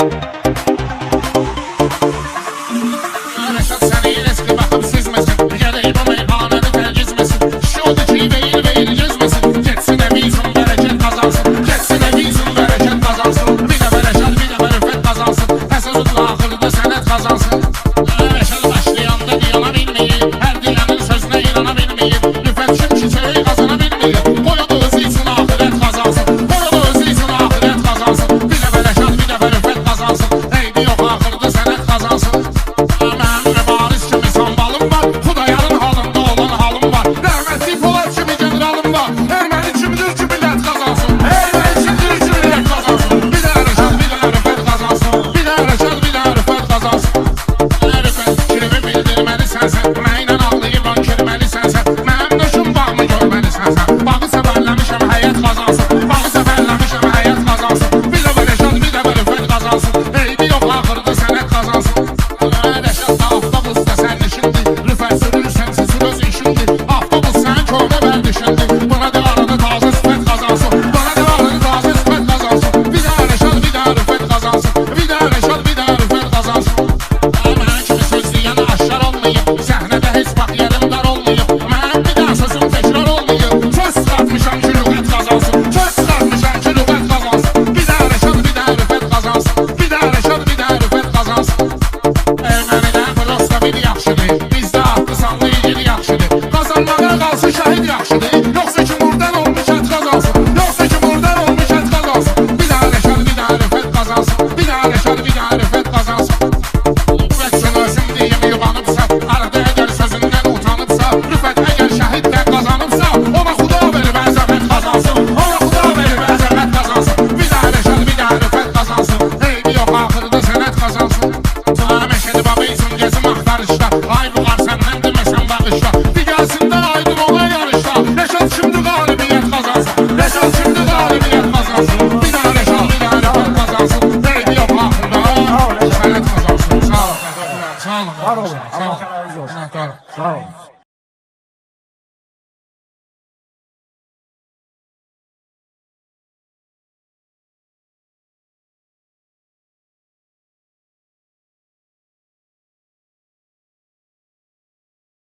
Reşat seni eski bakıp sizmesin, gedeyim o meyhanəni tel gizmesin. Şudu ki beyil beyil gezmesin, getsin evizin bereket kazansın. Getsin evizin bereket kazansın. Bir de bereşat bir de berifet kazansın. Təsəzüdlə axırda sənət kazansın. Reşat başlayanda diyana bilmeyip, her diyanın sözüne inana bilmeyip, nüfet kim çiçeği kazana bilmeyip, koyadı özü için ahiret kazansın. Koyadı özü için ahiret kazansın. Bir de bereşat bir de berifet kazansın. Eydi yok axırda sənət kazansın. Mənim mübariz kimi sambalım var, Xudayarın halında olan halım var. Rəhmətli Polad kimi generalım var. Erməni kimdir ki millət kazansın. Erməni kimdir ki millət kazansın. Bir də Rəşad bir də Rüfət kazansın. Bir də Rəşad bir də Rüfət kazansın. Rüfət kirimi bildirməli sənsən, mənlə ağlayıban kirməli sənsən. Mənim nöşüm bağımı görməli sənsən. Bağı səfərləmişəm həyət kazansın. Bağı səfərləmişəm həyət kazansın. Bir də Rəşad bir də Rüfət kazansın. Eybi yox axırda sənət kazansın. Reşat da avtobusda sərnişindir. Rüfət sürür sənsiz öz işindir. Avtobus sən köhnə bərdişindir. Buna da arada taze sifət kazansın. Buna da arada taze sifət kazansın. Bir də Reşat bir də Rüfət kazansın. Bir də Reşat bir də Rüfət kazansın. Mən kimi söz deyən aşkar olmayıb, səhnədə heç vaxt yerim dar olmayıb. Mənim bir də sözüm təkrar olmayıb. Söz sıxatmışam ki lüğət kazansın. Söz sıxatmışam ki lüğət kazansın. Bir də Reşat bir də Rüfət kazansın. Bir də Reşat bir də Rüfət kazansın. Ermənidən prosta bir yaxşıdır. Bizdə atlı sanlı yeri yaxşıdır. Qazanmağa qalsı şəhid yaxşıdır. Yoxsa ki buradan olmuş ət qazansın. Yoxsa ki buradan olmuş ət qazansın. Bir də Rəşad bir də Rüfət kazansın. Bir də Rəşad bir də Rüfət kazansın. Rüfət sönəsin deyim yubanıbsa, arada əgər sözündən utanıbsa, Rüfət əgər şəhiddən qazanıbsa, ona xuda verib əzəmət kazansın. Ona xuda verib əzəmət kazansın. Bir də Rəşad bir də Rüfət kazansın. Eybi yox axırda sənət kazansın. Məşədi babayısın gezim axtarışda. Ay buğar səndən deməsən bağışla. Bir gəlsin də aydın ola yarışda. Rəşad şimdi qalibiyyət kazansın. Rəşad şimdi qalibiyyət kazansın. Bir də Rəşad bir də Rüfət kazansın. Eybi yox axırda sənət kazansın. Sağ olun. Sağ olun. Var olun. Allah razı olsun. Sağ olun.